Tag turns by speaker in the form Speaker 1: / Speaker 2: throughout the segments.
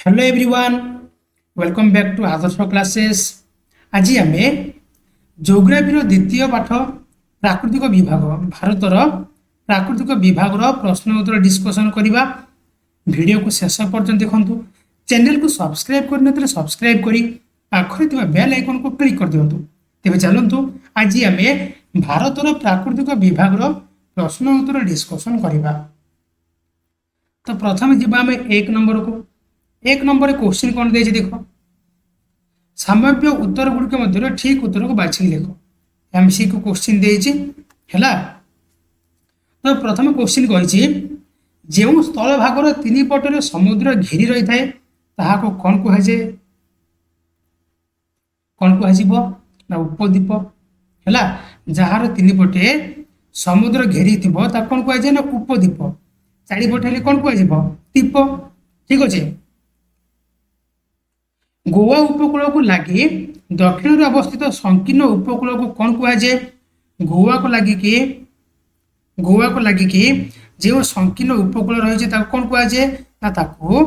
Speaker 1: Hello everyone, welcome back to Adarsh classes. आज आम geography द्वितीय पाठ प्राकृतिक विभाग भारतर प्राकृतिक विभाग प्रश्न उत्तर डिस्कसन करवा। वीडियो को शेष पर्यटन देखु। चैनल को सब्सक्राइब करने सब्सक्राइब करी पाखरे बेल आइकन को क्लिक कर दिंतु। तेज चलतु आज आम भारतर प्राकृतिक विभाग प्रश्न उत्तर डिस्कसन करवा। तो प्रथम जीवा एक नंबर को। एक नंबर क्वेश्चन कौन दे देख, संभाव्य उत्तर गुड़िक मध्य ठीक उत्तर को बाछिक देख। एमसीक्यू क्वेश्चन देछि हैला। तो प्रथम क्वेश्चन कहिछि जेउ स्थल भागर तीन पटरे समुद्र घेरी रही थाए ताहाको कौन कहुए, कौन कहुजिबो ना उपद्वीप हैला। जार तीन पटे समुद्र घेरी थिबो ता कौन कहुए ना उपद्वीप। चारि पटे कौन कहुजिबो द्वीप। ठीक अछि। गोवा उपकूल को लगी दक्षिण अवस्थित संकीर्ण उपकूल को कौन कहुए, गोवा को लगिकी जो संकीर्ण उपकूल रही है कौन कहुए ना ताको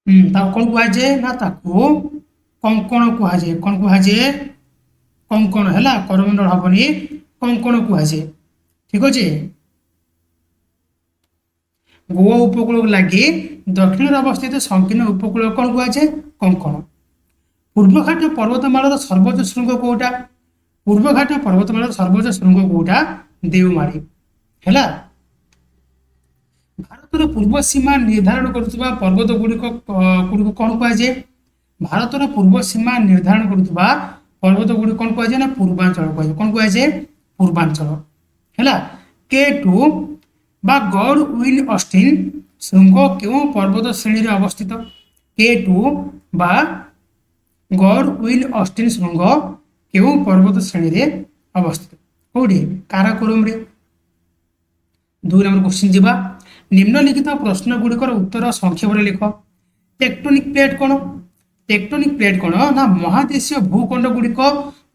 Speaker 1: कौन कहुए ना ताको कंकण कहुए। कौन कहुए कंकण है, करमंडल हबनी कंकण कहुए। ठीक अच्छे। गोवा उपकूल लगी दक्षिण अवस्थित संकीर्ण उपकूल कौन कहुए कंकण। पूर्वघाट पर्वतमाला सर्वोच्च शृंग कौटा, पूर्वघाट पर्वतमाला सर्वोच्च शृंग कौटा देवमाली है। भारतर पूर्व सीमा निर्धारण करुवा पर्वत गुड़िक कौन कहुए, भारतर पूर्व सीमा निर्धारण करुवा पर्वत गुड़िक कौन कहुए ना पूर्वांचल कहुए। कौन कहुए पूर्वांचल है। K2 बा गॉड विल ऑस्टिन श्रृंग क्यों पर्वत श्रेणी रे अवस्थित। K2 बा गॉड विल ऑस्टिन श्रृंग क्यों पर्वत श्रेणी रे अवस्थित कौटी काराकोरम रे। 2 नंबर क्वेश्चन जीवा। निम्नलिखित प्रश्न गुड़िकर उत्तर संक्षेप में लिख। टेक्टोनिक प्लेट कौन, टेक्टोनिक प्लेट कौन ना महादेशीय भूखंड गुड़िक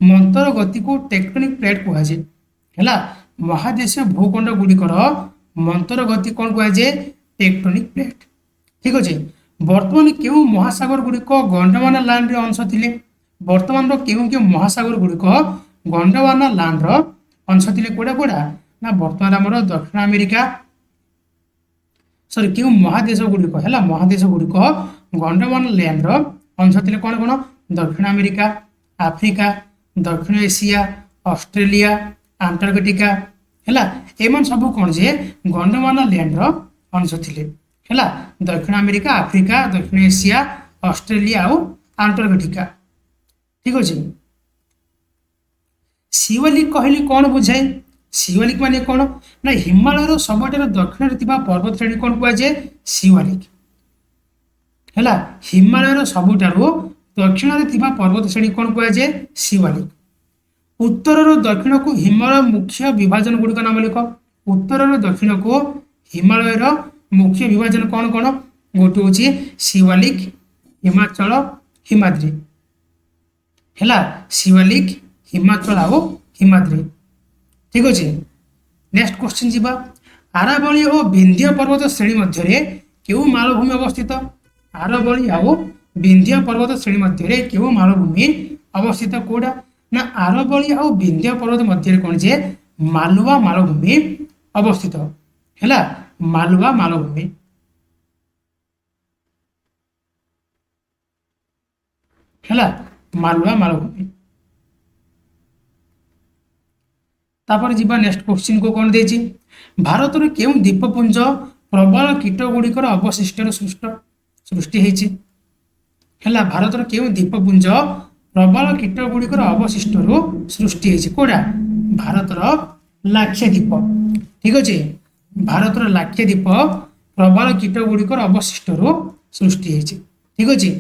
Speaker 1: मंतर गति को टेक्टोनिक प्लेट कहुए है। महादेशीय भूखंड गुड़िकर मंतर गति कौन कहुए टेक्टोनिक प्लेट। ठीक अच्छे। वर्तमान क्यों महासागर गुड़िक गंडवाना लैंड अंश थिले, वर्तमान क्यों क्यों महासागर गुड़िक गंडवाना लैंड अंश थिले कोड़ा कोड़ा ना वर्तमान आमर दक्षिण अमेरिका सॉरी क्यों महादेश गुड़िक है, महादेश गुड़िक गंडवाना लैंड अंश थिले कौन कौन दक्षिण अमेरिका, आफ्रिका, दक्षिण एशिया, ऑस्ट्रेलिया, अंटार्कटिका है। एमन सब कौन जे गंडवाना लैंड अंश थिले है। दक्षिण अमेरिका, आफ्रिका, दक्षिण एशिया, ऑस्ट्रेलिया और अंटार्कटिका। ठीक अच्छे। शिवलिक कहली कौन बुझाए, शिवलिक माने कौन ना हिमालय सबुठार दक्षिण पर्वत श्रेणी कौन कहुए शिवलिक है। हिमालय सबुठार दक्षिण पर्वत श्रेणी कौन कहुए शिवलिक। उत्तर दक्षिण को हिमालय मुख्य विभाजन गुड़िक नाम लिख। उत्तर दक्षिण को हिमालय मुख्य विभाजन कौन कौन गोटे हूँ शिवालिक, हिमाचल, हिमाद्री है। शिवालिक, हिमाचल आउ हिमाद्री। ठीक अच्छे। नेक्स्ट क्वेश्चन जीवा। आरावली और विंध्य पर्वत श्रेणी मध्य क्यों मालभूमि अवस्थित, आरावली आउ विंध्य पर्वत श्रेणी मध्य क्यों मालभूमि अवस्थित कौटा ना आरावली और विंध्य पर्वत मध्य कौन जे मालवा मालभूमि अवस्थित है। मालवा मालभूमि है, मालवा मालभूमि। तापर जीवा नेक्स्ट क्वेश्चन को कौन देछि भारत रे केउ द्वीपपुंज प्रबल कीट गुड़िकर अवशिष्ट सृष्टि हेछि है। भारत रे केउ द्वीपपुंज प्रबल कीट गुड़िकर अवशिष्ट सृष्टि हेछि कोडा भारत लाक्षाद्वीप। ठीक अच्छे। भारत लाक्षाद्वीप प्रबल कीट गुड़िकर अवशिष्ट सृष्टि हेछि। ठीक अच्छे।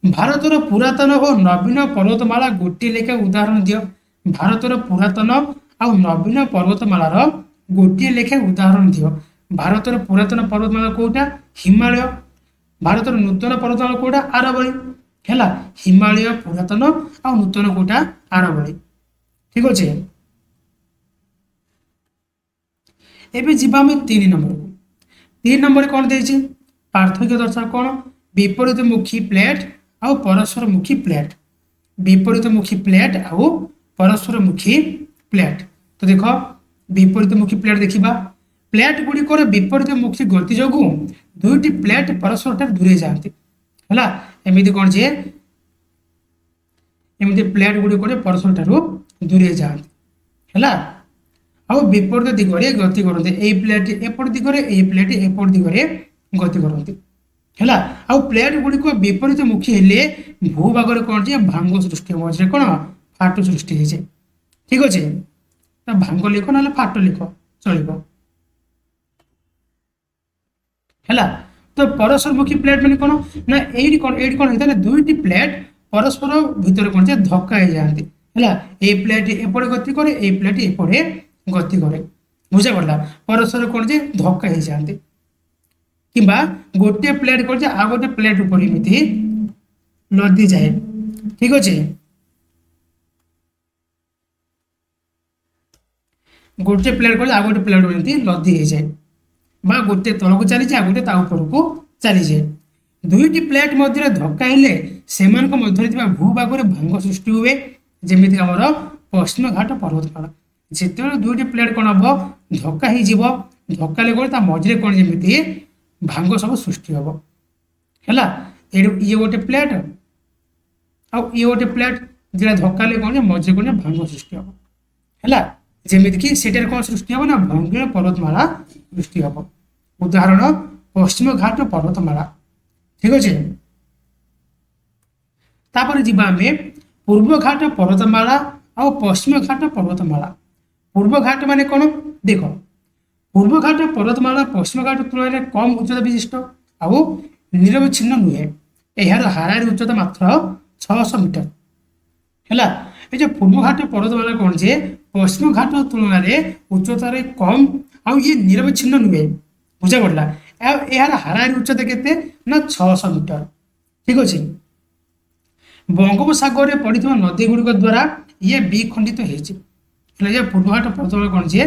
Speaker 1: भारत पुरातन और नवीन पर्वतमाला गोटे लेखा उदाहरण दियो। भारत पुरातन आ नवीन पर्वतमालार गोटे लेखा उदाहरण दियो। भारत पुरातन पर्वतमाला कौटा हिमालय, भारत नूतन पर्वतमाला कौटा आरावली है। हिमालय पुरातन आ नूतन कौटा आरावली। ठीक अच्छे। एबे जीवा 3 नंबर को। 3 नंबर कौन देछि पार्थक्य दर्शाओ कौन विपरीतमुखी प्लेट आउ परस्परमुखी प्लेट विपरीतमुखी प्लेट आउ परस्परमुखी प्लेट तो देख विपरीतमुखी प्लेट देखा प्लेट गुड़िक विपरीतमुखी गति जो दुईटी प्लेट परस्पर दूरे जाती है एमती कौन जे एमती प्लेट गुड़िक परस्पर दूरे जाती है आउ विपरीत दिगरे गति करते प्लेट एपट दिगरे प्लेट एपट दिगरे गति करते है आउ प्लेट गुड़िक विपरीत मुखी हेले भूभाग कौन जे भांग सृष्टि मझे कौन फाट सृष्टि होइछे ठीक अच्छे तो भांग लिख ना फाट लिख चलो है तो परस्परमुखी प्लेट मैंने कौन ना ये कौन होता है दुईटी प्लेट परस्पर भितर कौन से धक्का हो जाती है प्लेट एपटे गति करे प्लेट एपटे गति करे बुझा पड़ा परस्पर कौन से धक्का हो जाती कि गोटे प्लेट कौन आ गोटे प्लेट ऊपर एमती लदी जाए ठीक अच्छे गोटे प्लेट कौन आ गोटे प्लेट एमती लदी हो जाए बा गोटे तलक चली जाए गोटे ऊपर को चली जाए दुईटी प्लेट मध्य धक्का हेले से भूभाग में भांग सृष्टि हुए जमीक आम पश्चिम घाट पर्वतमाला जिते दुईटी प्लेट कौन हम धक्का हो धक्का लगे मझे कौन जमी भांग सब सृष्टि हम है ये गोटे प्लेट आउ ये गोटे प्लेट जो धक्का लगे कौन मझे कौन भांग सृष्टि हम है जमीक सेटार कौन सृष्टि हम ना भंगीर पर्वतमाला सृष्टि हम उदाहरण पश्चिम घाट पर्वतमाला ठीक अच्छे तापर जीवा आम पूर्व घाट पर्वतमाला आउ पश्चिम घाट पर्वतमाला पूर्व घाट माने कौन देख पूर्व घाट पर्वतमाला पश्चिम घाट तुलन में कम उच्चता विशिष्ट आउ निरवच्छिन्न नुहे यार हाराहारी उच्चता मात्र 600 मीटर है ये पूर्व घाट पर्वतमाला कौन जे पश्चिम घाट तुलन में उच्चतार कम आउ ये निरवच्छिन्न नुहे बुझा पड़ा यार हाराहारी उच्चता के ना 600 मीटर ठीक अच्छे बंगोपसागर में पड़ता नदी गुड़िक द्वारा ये विखंडित होती पूर्वघाट पर्वतमाला कौन जे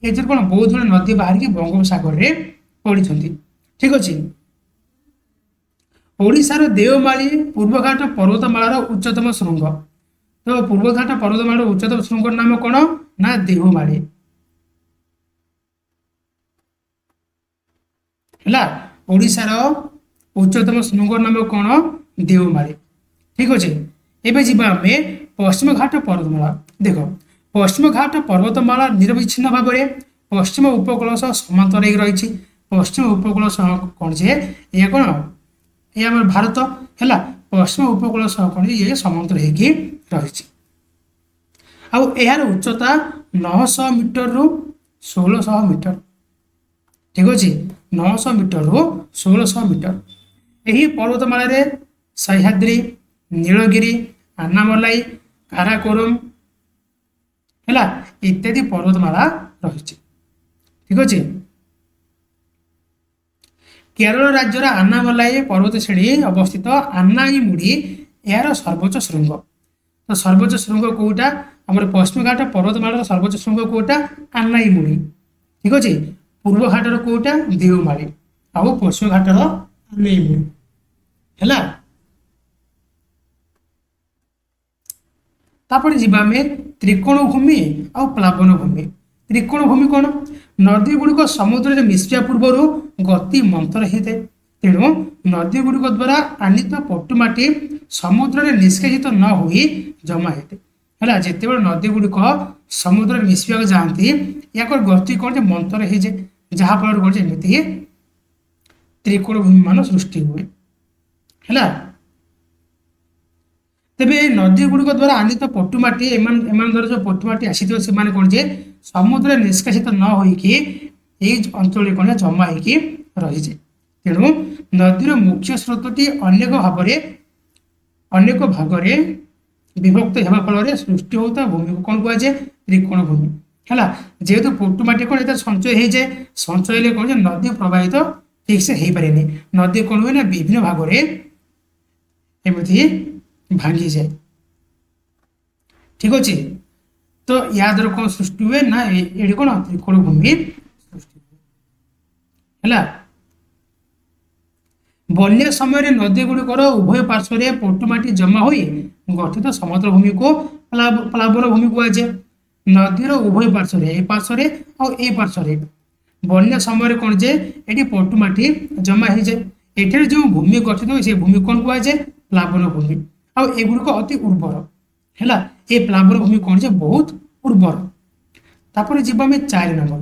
Speaker 1: ये कौन बहुत गुड़े नदी बाहर की बंगोपसागर में पड़ी ठीक अच्छे ओडिशार देवमाली पूर्वघाट पर्वतमालार उच्चतम श्रृंग तो पूर्वघाट पर्वतमालार उच्चतम श्रृंगर नाम कौन ना देवमाली है ओडिशार उच्चतम श्रृंगर नाम कौन देवमाली ठीक अच्छे एवं जीवा आम पश्चिम घाट पर्वतमाला देख पश्चिम घाट पर्वतमाला निरविच्छिन्न भाव में पश्चिम उपकूल सह समांतर रही पश्चिम उपकूल सह कौन से ये कौन ये आम भारत है पश्चिम उपकूल सह कौन ये समांतर रही आर उच्चता 900 मीटर रु 1600 मीटर ठीक अच्छे 900 मीटर रु 1600 मीटर यही पर्वतमाला सह्याद्री नीलगिरी आन्नामलाई काराकोरम है इत्यादि पर्वतमाला रही ठीक अच्छे केरल राज्यर आन्नामलाई पर्वत श्रेणी अवस्थित आन्नाईमुड़ी यार सर्वोच्च श्रृंग तो सर्वोच्च श्रृंग कौटा आम पश्चिम घाट पर्वतमाला सर्वोच्च श्रृंग कौटा आन्नाईमुड़ी ठीक अच्छे पूर्व घाटर कौटा देवमाली आउ पश्चिम घाटर आन्नाईमुड़ी है तापर जीवा में त्रिकोण भूमि आ प्लावन भूमि त्रिकोण भूमि कौन नदी गुड़िक समुद्र मिशिया पूर्व गति मंथर होता है तेणु नदी गुड़िक द्वारा आनीत पटुमाटी समुद्र निष्कासित न हो जमा होते है जिते नदी गुड़िक समुद्र मिशिया जाती या गति कौन मंथर हो जाए जहाँफल कौन एमती त्रिकोण भूमि मान सृष्टि हुए है तेरे नदी गुड़िक द्वारा आनीत पटुमाटी एम द्वारा जो पटुमाटी आसी से कौन जे समुद्र निष्कासित न हो अंचल कौन जमा हो रही है तेणु नदीर मुख्य स्रोतटी अनेक भाग में विभक्त होगा फल सृष्टि होता भूमि को कौन कहुए त्रिकोण भूमि है जेहेतु पटुमाटी कौन ये संचय हो जाए संचय कौन नदी प्रवाहित ठीक से हो पारे नदी कौन हुए ना विभिन्न भाग में एमती भांगी जाए ठीक अच्छे तो या द्वारा कौन सृष्टि हुए ना ये कौन त्रिकोण भूमि सृष्टि है ବନ୍ୟା ସମୟରେ ନଦୀ ଗୁଡ଼ିକର ଉଭୟ ପାର୍ଶ୍ୱରେ ପଟୁମାଟି ଜମା ହୋଇ ଗଠିତ ସମତଳ ଭୂମିକୁ ପ୍ଲାବନ ଭୂମି କୁହାଯାଏ। ନଦୀର ଉଭୟ ପାର୍ଶ୍ୱରେ ଏ ପାର୍ଶ୍ୱରେ ଆଉ ଏ ପାର୍ଶ୍ୱରେ ବନ୍ୟା ସମୟରେ କ'ଣ ଯେ ଏଠି ପଟୁମାଟି ଜମା ହେଇଯାଏ। ଏଠାରେ ଯେଉଁ ଭୂମି ଗଠିତ ହୁଏ ସେ ଭୂମି କ'ଣ କୁହାଯାଏ? ପ୍ଲାବନ ଭୂମି। ଆଉ ଏଗୁଡ଼ିକ ଅତି ଉର୍ବର ହେଲା। ଏ ପ୍ଲାବନ ଭୂମି କ'ଣ ଯେ ବହୁତ ଉର୍ବର। ତାପରେ ଯିବା ଆମେ 4 ନମ୍ବର।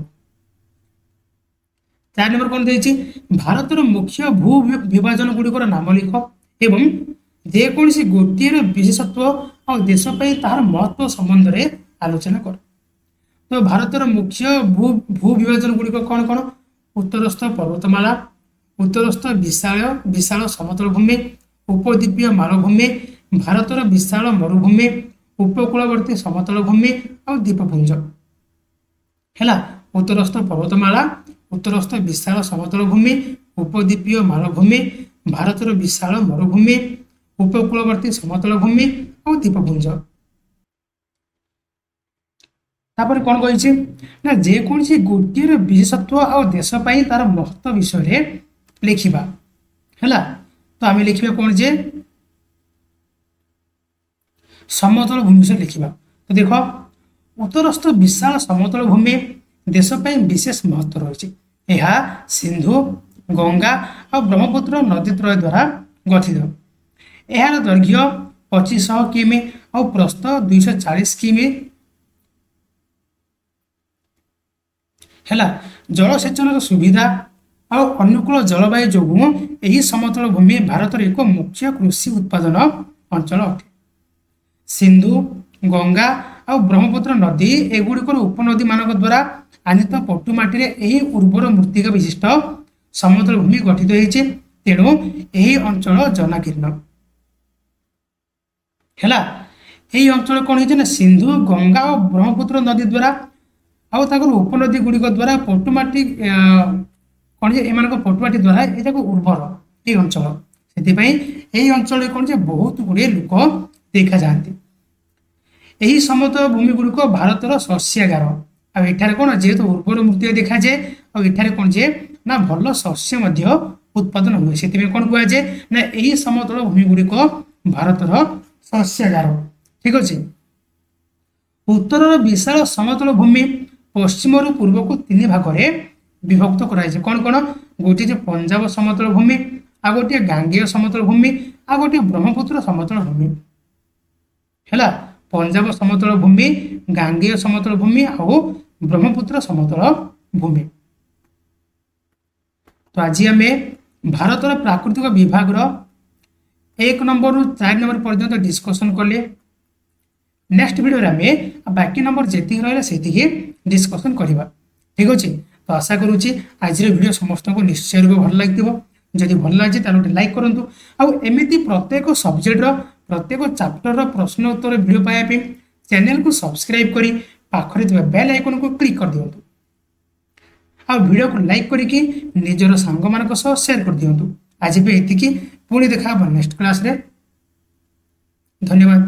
Speaker 1: 4 ନମ୍ବର କ'ଣ ଦେଇଛି? ଭାରତର ମୁଖ୍ୟ ଭୂ ବିଭାଜନ ଗୁଡ଼ିକର ନାମ ଲେଖ ଏବଂ ଯେକୌଣସି ଗୋଟିଏର ବିଶେଷତ୍ୱ ଆଉ ଦେଶ ପାଇଁ ତାହାର ମହତ୍ତ୍ୱ ସମ୍ବନ୍ଧରେ ଆଲୋଚନା କର। ତ ଭାରତର ମୁଖ୍ୟ ଭୂ ବିଭାଜନ ଗୁଡ଼ିକ କ'ଣ କ'ଣ? ଉତ୍ତରସ୍ଥ ପର୍ବତମାଳା, ଉତ୍ତରସ୍ଥ ବିଶାଳ ସମତଳ ଭୂମି, ଉପଦ୍ୱୀପୀୟ ମାଳଭୂମି, ଭାରତର ବିଶାଳ ମରୁଭୂମି, ଉପକୂଳବର୍ତ୍ତୀ ସମତଳ ଭୂମି ଆଉ ଦ୍ୱୀପପୁଞ୍ଜ ହେଲା। ଉତ୍ତରସ୍ଥ ପର୍ବତମାଳା, ଉତ୍ତରସ୍ଥ ବିଶାଳ ସମତଳ ଭୂମି, ଉପଦ୍ୱୀପୀୟ ମାଳଭୂମି, ଭାରତର ବିଶାଳ ମରୁଭୂମି, ଉପକୂଳବର୍ତ୍ତୀ ସମତଳ ଭୂମି ଆଉ ଦ୍ୱୀପପୁଞ୍ଜ। ତାପରେ କ'ଣ କହିଛି ନା ଯେକୌଣସି ଗୋଟିଏର ବିଶେଷତ୍ୱ ଆଉ ଦେଶ ପାଇଁ ତାର ମହତ୍ତ୍ୱ ବିଷୟରେ ଲେଖିବା ହେଲା। ତ ଆମେ ଲେଖିବା କ'ଣ ଯେ ସମତଳ ଭୂମି ବିଷୟରେ ଲେଖିବା। ତ ଦେଖ ଉତ୍ତରସ୍ଥ ବିଶାଳ ସମତଳ ଭୂମି ଦେଶ ପାଇଁ ବିଶେଷ ମହତ୍ତ୍ୱ ରହିଛି। ଏହା ସିନ୍ଧୁ, ଗଙ୍ଗା ଆଉ ବ୍ରହ୍ମପୁତ୍ର ନଦୀତ୍ରୟ ଦ୍ୱାରା ଗଠିତ। ଏହାର ଦୈର୍ଘ୍ୟ 2500 କିମି ଆଉ ପ୍ରସ୍ଥ 240 କିମି ହେଲା। ଜଳସେଚନର ସୁବିଧା ଆଉ ଅନୁକୂଳ ଜଳବାୟୁ ଯୋଗୁଁ ଏହି ସମତଳ ଭୂମି ଭାରତର ଏକ ମୁଖ୍ୟ କୃଷି ଉତ୍ପାଦନ ଅଞ୍ଚଳ ଅଟେ। ସିନ୍ଧୁ, ଗଙ୍ଗା ଆଉ ବ୍ରହ୍ମପୁତ୍ର ନଦୀ ଏଗୁଡ଼ିକର ଉପନଦୀ ମାନଙ୍କ ଦ୍ୱାରା ଆନିତ ପଟୁମାଟିରେ ଏହି ଉର୍ବର ମୃତ୍ତିକା ବିଶିଷ୍ଟ ସମତଳ ଭୂମି ଗଠିତ ହୋଇଛି। ତେଣୁ ଏହି ଅଞ୍ଚଳ ଜନାକୀର୍ଣ୍ଣ ହେଲା। ଏହି ଅଞ୍ଚଳ କ'ଣ ହେଇଛି ନା ସିନ୍ଧୁ, ଗଙ୍ଗା ଓ ବ୍ରହ୍ମପୁତ୍ର ନଦୀ ଦ୍ୱାରା ଆଉ ତାଙ୍କର ଉପନଦୀ ଗୁଡ଼ିକ ଦ୍ୱାରା ପଟୁମାଟି କ'ଣ ଯେ ଏମାନଙ୍କ ପଟୁମାଟି ଦ୍ୱାରା ଏଟାକୁ ଉର୍ବର ଏହି ଅଞ୍ଚଳ। ସେଥିପାଇଁ ଏହି ଅଞ୍ଚଳରେ କ'ଣ ଯେ ବହୁତ ଗୁଡ଼ିଏ ଲୋକ ଦେଖାଯାଆନ୍ତି। ଏହି ସମତଳ ଭୂମି ଗୁଡ଼ିକ ଭାରତର ଶସ୍ୟାଗାର। ଆଉ ଏଠାରେ କ'ଣ ଯେହେତୁ ଉର୍ବର ମୃତ୍ତିକା ଦେଖାଯାଏ ଆଉ ଏଠାରେ କ'ଣ ଯେ ନା ଭଲ ଶସ୍ୟ ମଧ୍ୟ ଉତ୍ପାଦନ ହୁଏ। ସେଥିପାଇଁ କ'ଣ କୁହାଯାଏ ନା ଏହି ସମତଳ ଭୂମି ଗୁଡ଼ିକ ଭାରତର ଶସ୍ୟାଗାର। ଠିକ ଅଛି। ଉତ୍ତରର ବିଶାଳ ସମତଳ ଭୂମି ପଶ୍ଚିମରୁ ପୂର୍ବକୁ 3 ଭାଗରେ ବିଭକ୍ତ କରାଯାଇଛି। କ'ଣ କ'ଣ? ଗୋଟିଏ ଯେ ପଞ୍ଜାବ ସମତଳ ଭୂମି, ଆଉ ଗୋଟିଏ ଗାଙ୍ଗେୟ ସମତଳ ଭୂମି, ଆଉ ଗୋଟିଏ ବ୍ରହ୍ମପୁତ୍ର ସମତଳ ଭୂମି ହେଲା। ପଞ୍ଜାବ ସମତଳ ଭୂମି, ଗାଙ୍ଗେୟ ସମତଳ ଭୂମି ଆଉ ବ୍ରହ୍ମପୁତ୍ର ସମତଳ ଭୂମି। ତ ଆଜି ଆମେ ଭାରତର ପ୍ରାକୃତିକ ବିଭାଗର 1 ନମ୍ବରରୁ 4 ନମ୍ବର ପର୍ଯ୍ୟନ୍ତ ଡିସ୍କସନ୍ କଲେ। ନେକ୍ସଟ ଭିଡ଼ିଓରେ ଆମେ ବାକି ନମ୍ବର ଯେତିକି ରହିଲା ସେତିକି ଡିସ୍କସନ୍ କରିବା। ଠିକ ଅଛି। ତ ଆଶା କରୁଛି ଆଜିର ଭିଡ଼ିଓ ସମସ୍ତଙ୍କୁ ନିଶ୍ଚୟ ରୂପେ ଭଲ ଲାଗିଥିବ। ଯଦି ଭଲ ଲାଗିଛି ତାହେଲେ ଗୋଟେ ଲାଇକ୍ କରନ୍ତୁ। ଆଉ ଏମିତି ପ୍ରତ୍ୟେକ ସବଜେକ୍ଟର ପ୍ରତ୍ୟେକ ଚାପ୍ଟରର ପ୍ରଶ୍ନ ଉତ୍ତର ଭିଡ଼ିଓ ପାଇବା ପାଇଁ ଚ୍ୟାନେଲକୁ ସବସ୍କ୍ରାଇବ୍ କରି ପାଖରେ ଥିବା ବେଲ୍ ଆଇକନକୁ କ୍ଲିକ୍ କରିଦିଅନ୍ତୁ। ଆଉ ଭିଡ଼ିଓକୁ ଲାଇକ୍ କରିକି ନିଜର ସାଙ୍ଗମାନଙ୍କ ସହ ସେୟାର କରିଦିଅନ୍ତୁ। ଆଜି ବି ଏତିକି, ପୁଣି ଦେଖା ହେବ ନେକ୍ସଟ କ୍ଲାସରେ। ଧନ୍ୟବାଦ।